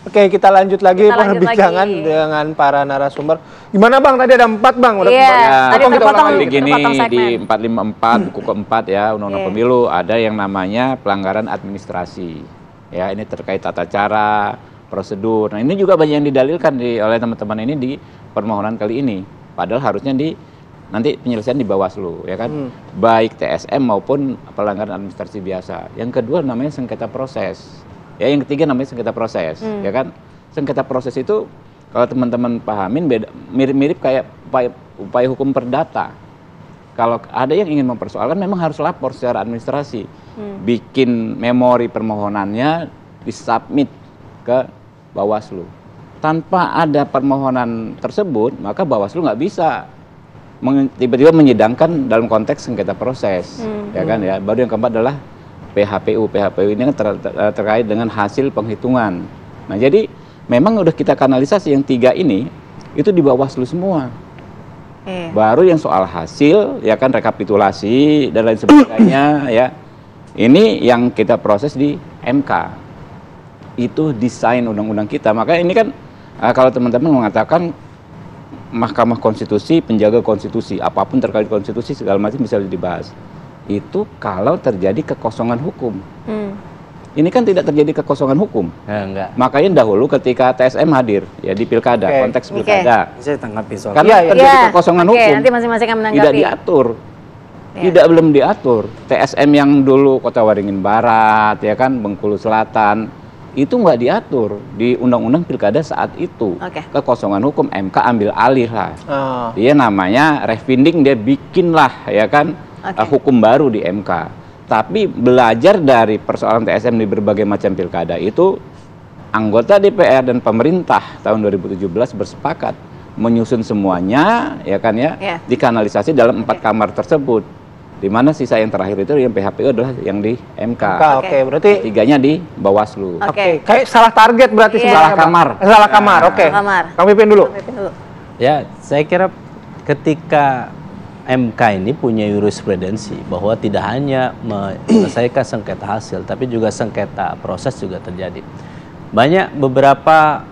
Oke, kita lanjut lagi perbincangan dengan para narasumber. Gimana Bang? Tadi ada 4 Bang. Udah tadi terpotong begini di 454 buku keempat ya Undang-Undang Pemilu ada yang namanya pelanggaran administrasi. Ya, ini terkait tata cara, prosedur. Nah, ini juga banyak yang didalilkan oleh teman-teman ini di permohonan kali ini. Padahal harusnya nanti penyelesaian di Bawaslu, ya kan? Baik TSM maupun pelanggaran administrasi biasa. Yang kedua namanya sengketa proses. Ya, yang ketiga namanya sengketa proses, ya kan? Sengketa proses itu kalau teman-teman pahamin mirip-mirip kayak upaya hukum perdata. Kalau ada yang ingin mempersoalkan memang harus lapor secara administrasi. Bikin memori permohonannya disubmit ke Bawaslu. Tanpa ada permohonan tersebut, maka Bawaslu nggak bisa tiba-tiba menyidangkan dalam konteks sengketa proses, ya kan ya. Baru yang keempat adalah PHPU ini kan terkait dengan hasil penghitungan. Nah, jadi memang udah kita kanalisasi yang 3 ini itu di Bawaslu semua. Baru yang soal hasil ya kan rekapitulasi dan lain sebagainya ya. Ini yang kita proses di MK. Itu desain undang-undang kita. Maka ini kan kalau teman-teman mengatakan Mahkamah Konstitusi penjaga konstitusi, apapun terkait konstitusi segala macam bisa dibahas. Itu kalau terjadi kekosongan hukum. Ini kan tidak terjadi kekosongan hukum. Enggak. Makanya dahulu ketika TSM hadir ya di pilkada, konteks pilkada. Saya tanggapi soal. Karena terjadi kekosongan hukum. Nanti masing-masing akan menanggapi. Tidak diatur. Belum diatur. TSM yang dulu Kota Waringin Barat, ya kan, Bengkulu Selatan, itu nggak diatur di Undang-Undang Pilkada saat itu. Kekosongan hukum MK ambil alih lah. Dia namanya refinding, dia bikin lah, ya kan. Hukum baru di MK. Tapi belajar dari persoalan TSM di berbagai macam pilkada itu, anggota DPR dan pemerintah tahun 2017 bersepakat menyusun semuanya, ya kan ya, dikanalisasi dalam 4 kamar tersebut. Di mana sisa yang terakhir itu yang PHPU adalah yang di MK. Oke, berarti 3-nya di Bawaslu. Kayak salah target berarti salah kamar. Salah kamar. Oke. Kang Pipin dulu. Ya, saya kira ketika MK ini punya jurisprudensi bahwa tidak hanya menyelesaikan sengketa hasil, tapi juga sengketa proses juga terjadi. Banyak beberapa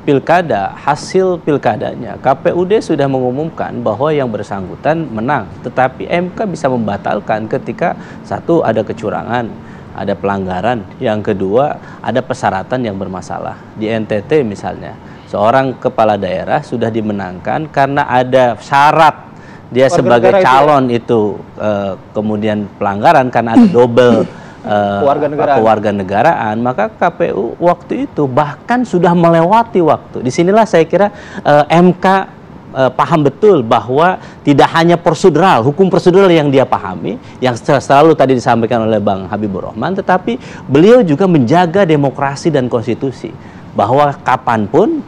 pilkada, hasil pilkadanya, KPUD sudah mengumumkan bahwa yang bersangkutan menang, tetapi MK bisa membatalkan ketika satu ada kecurangan, ada pelanggaran, yang kedua ada persyaratan yang bermasalah. Di NTT misalnya, seorang kepala daerah sudah dimenangkan karena ada syarat dia sebagai calon itu kemudian pelanggaran karena ada double kewarganegaraan, maka KPU waktu itu bahkan sudah melewati waktu. Disinilah saya kira MK paham betul bahwa tidak hanya prosedural, hukum prosedural yang dia pahami, yang selalu tadi disampaikan oleh Bang Habibur Rahman, tetapi beliau juga menjaga demokrasi dan konstitusi, bahwa kapanpun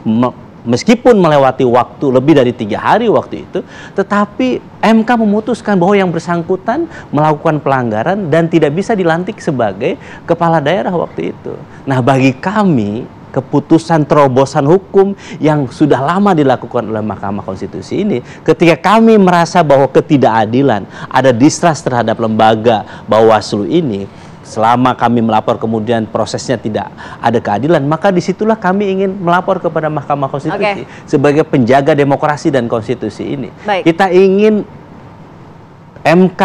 meskipun melewati waktu lebih dari 3 hari waktu itu, tetapi MK memutuskan bahwa yang bersangkutan melakukan pelanggaran dan tidak bisa dilantik sebagai kepala daerah waktu itu. Nah, bagi kami, keputusan terobosan hukum yang sudah lama dilakukan oleh Mahkamah Konstitusi ini, ketika kami merasa bahwa ketidakadilan, ada distrust terhadap lembaga Bawaslu ini, selama kami melapor kemudian prosesnya tidak ada keadilan, maka disitulah kami ingin melapor kepada Mahkamah Konstitusi sebagai penjaga demokrasi dan konstitusi ini. Kita ingin MK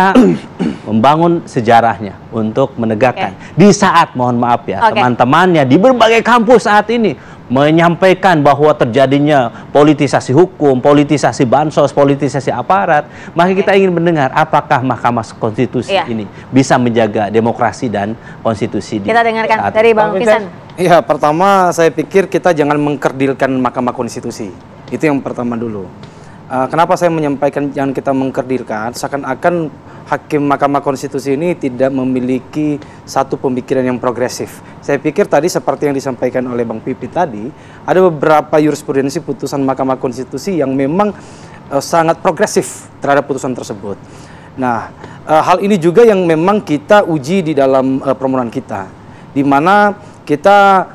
membangun sejarahnya untuk menegakkan di saat, mohon maaf ya, teman-temannya di berbagai kampus saat ini menyampaikan bahwa terjadinya politisasi hukum, politisasi bansos, politisasi aparat, maka kita ingin mendengar apakah Mahkamah Konstitusi ini bisa menjaga demokrasi dan konstitusi. Kita dengarkan dari Bang Pisan. Iya, pertama saya pikir kita jangan mengkerdilkan Mahkamah Konstitusi. Itu yang pertama dulu. Kenapa saya menyampaikan jangan kita mengkerdilkan? Seakan-akan hakim Mahkamah Konstitusi ini tidak memiliki satu pemikiran yang progresif. Saya pikir tadi seperti yang disampaikan oleh Bang Pipi tadi, ada beberapa jurisprudensi putusan Mahkamah Konstitusi yang memang sangat progresif terhadap putusan tersebut. Nah, hal ini juga yang memang kita uji di dalam permohonan kita, di mana kita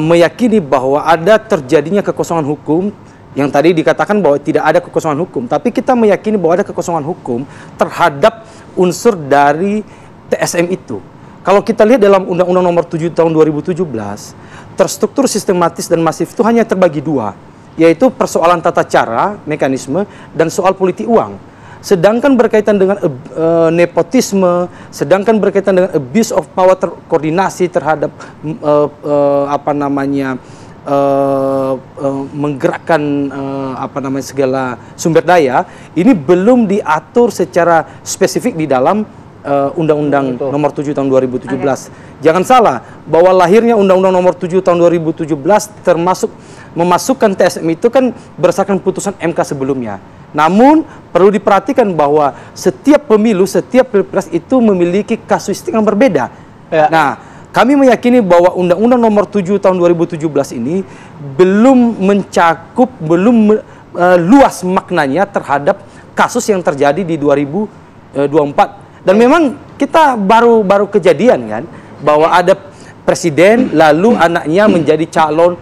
meyakini bahwa ada terjadinya kekosongan hukum. Yang tadi dikatakan bahwa tidak ada kekosongan hukum, tapi kita meyakini bahwa ada kekosongan hukum terhadap unsur dari TSM itu. Kalau kita lihat dalam Undang-Undang Nomor 7 Tahun 2017, terstruktur sistematis dan masif itu hanya terbagi dua, yaitu persoalan tata cara, mekanisme, dan soal politik uang. Sedangkan berkaitan dengan nepotisme, sedangkan berkaitan dengan abuse of power, koordinasi terhadap menggerakkan segala sumber daya, ini belum diatur secara spesifik di dalam Undang-Undang Nomor 7 Tahun 2017. Jangan salah bahwa lahirnya Undang-Undang Nomor 7 Tahun 2017 termasuk memasukkan TSM itu kan berdasarkan putusan MK sebelumnya. Namun perlu diperhatikan bahwa setiap pemilu, setiap pilpres itu memiliki kasuistik yang berbeda. Ya. Nah, kami meyakini bahwa Undang-Undang Nomor 7 Tahun 2017 ini belum mencakup, belum luas maknanya terhadap kasus yang terjadi di 2024. Dan memang kita baru kejadian kan bahwa ada presiden lalu anaknya menjadi calon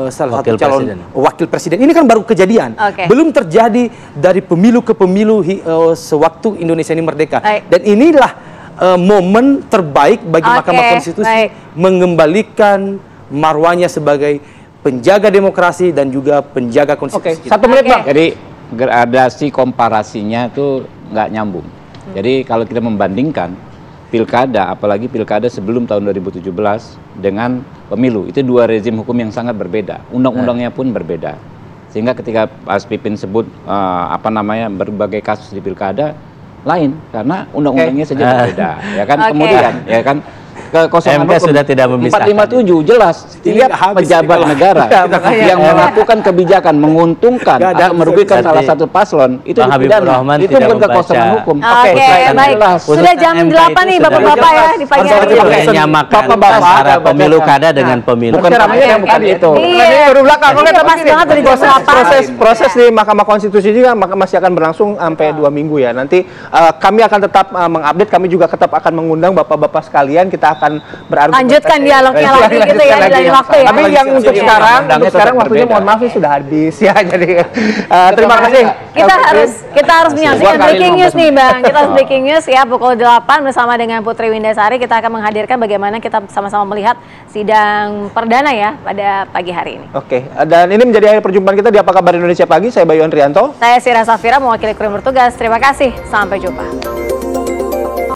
salah satu calon wakil presiden. Ini kan baru kejadian. Belum terjadi dari pemilu ke pemilu sewaktu Indonesia ini merdeka. Dan inilah momen terbaik bagi Mahkamah Konstitusi mengembalikan marwahnya sebagai penjaga demokrasi dan juga penjaga konstitusi. 1 menit Bang. Jadi gradasi komparasinya itu nggak nyambung. Jadi kalau kita membandingkan pilkada, apalagi pilkada sebelum tahun 2017 dengan pemilu, itu dua rezim hukum yang sangat berbeda. Undang-undangnya pun berbeda. Sehingga ketika Mas Pipin sebut berbagai kasus di pilkada lain karena undang-undangnya saja berbeda. Ya kan kemudian ya kan MK sudah tidak memisahkan. 457 jelas setiap pejabat negara yang melakukan kebijakan menguntungkan atau merugikan salah satu paslon itu dipidana. Itu bukan kekosongan hukum. Oke, baik. Sudah jam 8 nih Bapak-bapak ya di pagi hari ini. Menyamakan antara pemilu kada dengan pemilu. Bukan namanya bukan itu. Iya. Baru belakang. Pas banget dari jam 8. Proses di Mahkamah Konstitusi juga masih akan berlangsung sampai 2 minggu ya. Nanti kami akan tetap mengupdate, kami juga tetap akan mengundang bapak-bapak sekalian, kita akan berargumentasi. Lanjutkan dialognya lagi gitu ya di lain waktu ya. Tapi yang untuk sekarang waktunya mohon maaf sudah habis ya. Jadi terima kasih. Kita harus menyaksikan breaking news nih Bang. Kita harus breaking news ya pukul 8 bersama dengan Putri Windasari. Kita akan menghadirkan bagaimana kita sama-sama melihat sidang perdana ya pada pagi hari ini. Oke, dan ini menjadi akhir perjumpaan kita di Apa Kabar Indonesia Pagi. Saya Bayu Andrianto. Saya Sira Safira mewakili kru yang bertugas. Terima kasih. Sampai jumpa.